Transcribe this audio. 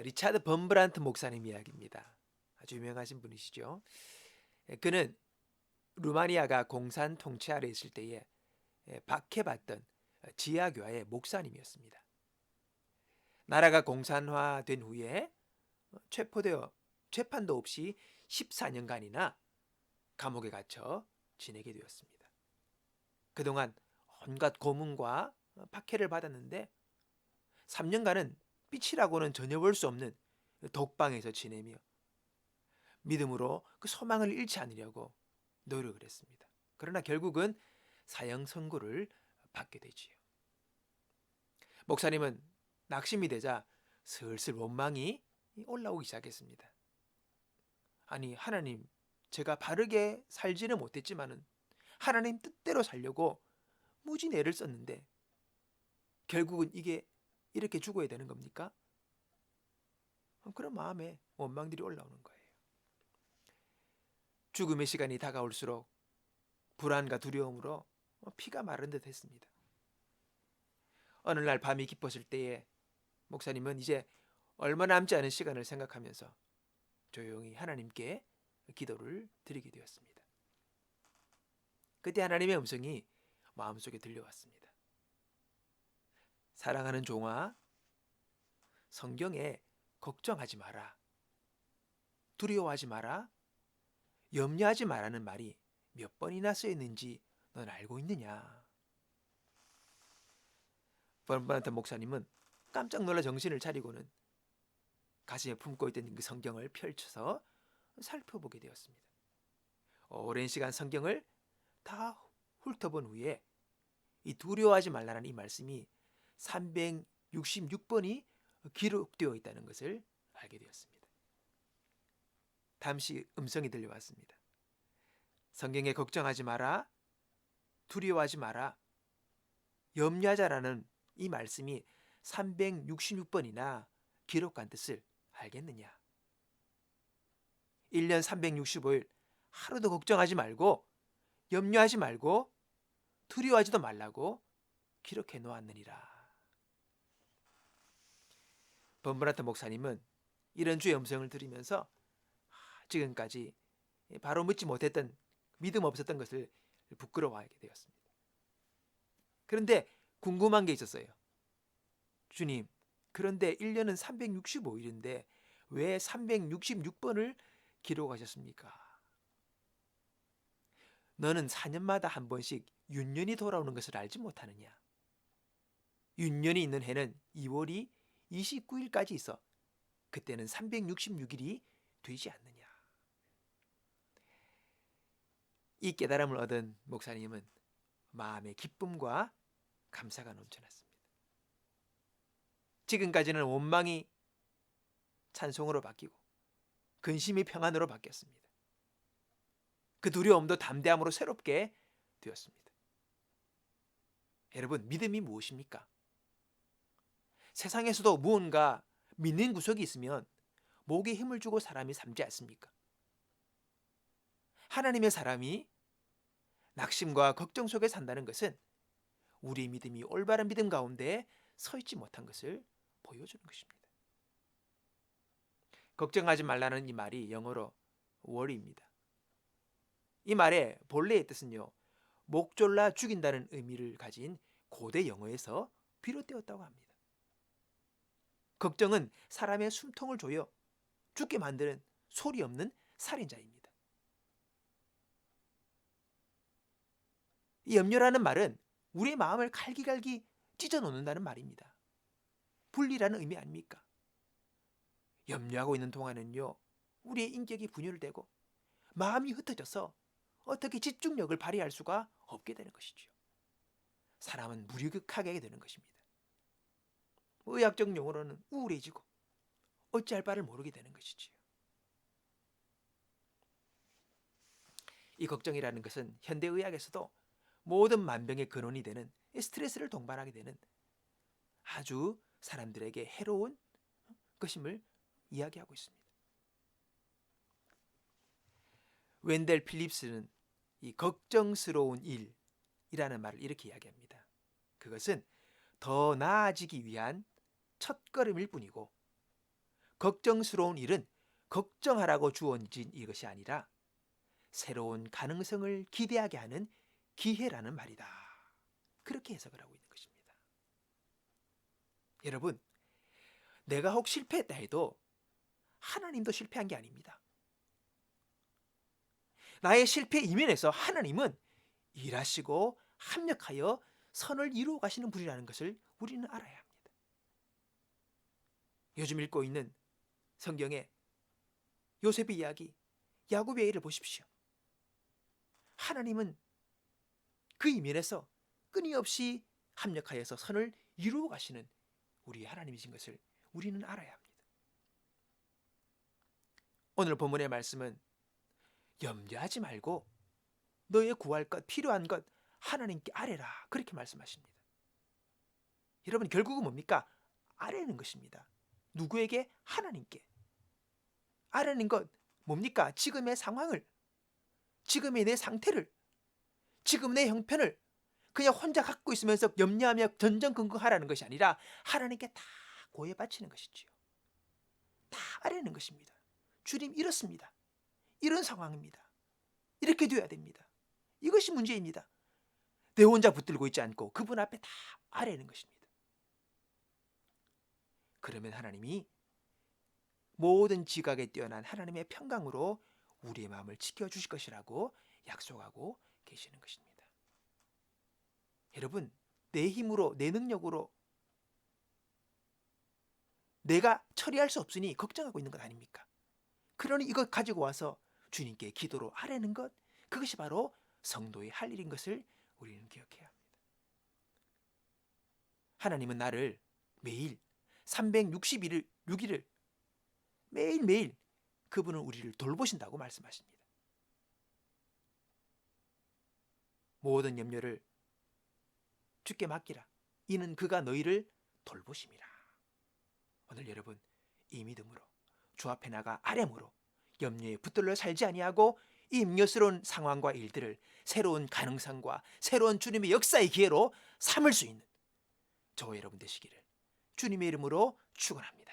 리차드 범브란트 목사님 이야기입니다. 아주 유명하신 분이시죠. 그는 루마니아가 공산 통치 아래 있을 때에 박해받던 지하교회 목사님이었습니다. 나라가 공산화된 후에 체포되어 재판도 없이 14년간이나 감옥에 갇혀 지내게 되었습니다. 그동안 온갖 고문과 박해를 받았는데 3년간은 빛이라고는 전혀 볼 수 없는 독방에서 지내며 믿음으로 그 소망을 잃지 않으려고 노력을 했습니다. 그러나 결국은 사형 선고를 받게 되지요. 목사님은 낙심이 되자 슬슬 원망이 올라오기 시작했습니다. 아니 하나님, 제가 바르게 살지는 못했지만은 하나님 뜻대로 살려고 무진 애를 썼는데 결국은 이게 이렇게 죽어야 되는 겁니까? 그런 마음에 원망들이 올라오는 거예요. 죽음의 시간이 다가올수록 불안과 두려움으로 피가 마른 듯 했습니다. 어느 날 밤이 깊어질 때에 목사님은 이제 얼마 남지 않은 시간을 생각하면서 조용히 하나님께 기도를 드리게 되었습니다. 그때 하나님의 음성이 마음속에 들려왔습니다. 사랑하는 종아, 성경에 걱정하지 마라, 두려워하지 마라, 염려하지 마라는 말이 몇 번이나 쓰였는지 넌 알고 있느냐? 번번한테 목사님은 깜짝 놀라 정신을 차리고는 가슴에 품고 있던 그 성경을 펼쳐서 살펴보게 되었습니다. 오랜 시간 성경을 다 훑어본 후에 이 두려워하지 말라는 이 말씀이 366번이 기록되어 있다는 것을 알게 되었습니다. 잠시 음성이 들려왔습니다. 성경에 걱정하지 마라, 두려워하지 마라, 염려하자라는 이 말씀이 366번이나 기록한 뜻을 알겠느냐? 1년 365일 하루도 걱정하지 말고 염려하지 말고 두려워하지도 말라고 기록해 놓았느니라. 범브라트 목사님은 이런 주의 음성을 들으면서 지금까지 바로 묻지 못했던, 믿음 없었던 것을 부끄러워하게 되었습니다. 그런데 궁금한 게 있었어요. 주님, 그런데 1년은 365일인데 왜 366번을 기록하셨습니까? 너는 4년마다 한 번씩 윤년이 돌아오는 것을 알지 못하느냐? 윤년이 있는 해는 2월이 29일까지 있어 그때는 366일이 되지 않느냐? 이 깨달음을 얻은 목사님은 마음의 기쁨과 감사가 넘쳐났습니다. 지금까지는 원망이 찬송으로 바뀌고 근심이 평안으로 바뀌었습니다. 그 두려움도 담대함으로 새롭게 되었습니다. 여러분, 믿음이 무엇입니까? 세상에서도 무언가 믿는 구석이 있으면 목에 힘을 주고 사람이 삼지 않습니까? 하나님의 사람이 낙심과 걱정 속에 산다는 것은 우리의 믿음이 올바른 믿음 가운데 서 있지 못한 것을 보여주는 것입니다. 걱정하지 말라는 이 말이 영어로 worry입니다. 이 말의 본래의 뜻은요, 목졸라 죽인다는 의미를 가진 고대 영어에서 비롯되었다고 합니다. 걱정은 사람의 숨통을 조여 죽게 만드는 소리 없는 살인자입니다. 이 염려라는 말은 우리의 마음을 갈기갈기 찢어놓는다는 말입니다. 분리라는 의미 아닙니까? 염려하고 있는 동안은요, 우리의 인격이 분열되고 마음이 흩어져서 어떻게 집중력을 발휘할 수가 없게 되는 것이죠. 사람은 무기력하게 되는 것입니다. 의학적 용어로는 우울해지고 어찌할 바를 모르게 되는 것이지요. 이 걱정이라는 것은 현대의학에서도 모든 만병의 근원이 되는 스트레스를 동반하게 되는 아주 사람들에게 해로운 것임을 이야기하고 있습니다. 웬델 필립스는 이 걱정스러운 일이라는 말을 이렇게 이야기합니다. 그것은 더 나아지기 위한 첫걸음일 뿐이고 걱정스러운 일은 걱정하라고 주어진 이것이 아니라 새로운 가능성을 기대하게 하는 기회라는 말이다. 그렇게 해석을 하고 있는 것입니다. 여러분, 내가 혹 실패했다 해도 하나님도 실패한 게 아닙니다. 나의 실패 이면에서 하나님은 일하시고 합력하여 선을 이루어 가시는 분이라는 것을 우리는 알아야 합니다. 요즘 읽고 있는 성경의 요셉의 이야기, 야곱의 일을 보십시오. 하나님은 그 이면에서 끊임없이 합력하여서 선을 이루어 가시는 우리 하나님이신 것을 우리는 알아야 합니다. 오늘 본문의 말씀은 염려하지 말고 너의 구할 것, 필요한 것 하나님께 아뢰라, 그렇게 말씀하십니다. 여러분, 결국은 뭡니까? 아뢰는 것입니다. 누구에게? 하나님께. 아뢰는 것 뭡니까? 지금의 상황을, 지금의 내 상태를, 지금 내 형편을 그냥 혼자 갖고 있으면서 염려하며 전전긍긍하라는 것이 아니라 하나님께 다 고해 바치는 것이지요. 다 아뢰는 것입니다. 주님, 이렇습니다. 이런 상황입니다. 이렇게 되어야 됩니다. 이것이 문제입니다. 내 혼자 붙들고 있지 않고 그분 앞에 다 아뢰는 것입니다. 그러면 하나님이 모든 지각에 뛰어난 하나님의 평강으로 우리의 마음을 지켜주실 것이라고 약속하고 계시는 것입니다. 여러분, 내 힘으로, 내 능력으로 내가 처리할 수 없으니 걱정하고 있는 것 아닙니까? 그러니 이것 가지고 와서 주님께 기도로 아뢰는 것, 그것이 바로 성도의 할 일인 것을 우리는 기억해야 합니다. 하나님은 나를 매일 366일을 매일매일 그분은 우리를 돌보신다고 말씀하십니다. 모든 염려를 주께 맡기라. 이는 그가 너희를 돌보심이라. 오늘 여러분, 이 믿음으로 주 앞에 나가 아뢰므로 염려에 붙들려 살지 아니하고 이 임려스러운 상황과 일들을 새로운 가능성과 새로운 주님의 역사의 기회로 삼을 수 있는 저와 여러분 되시기를 주님의 이름으로 축원합니다.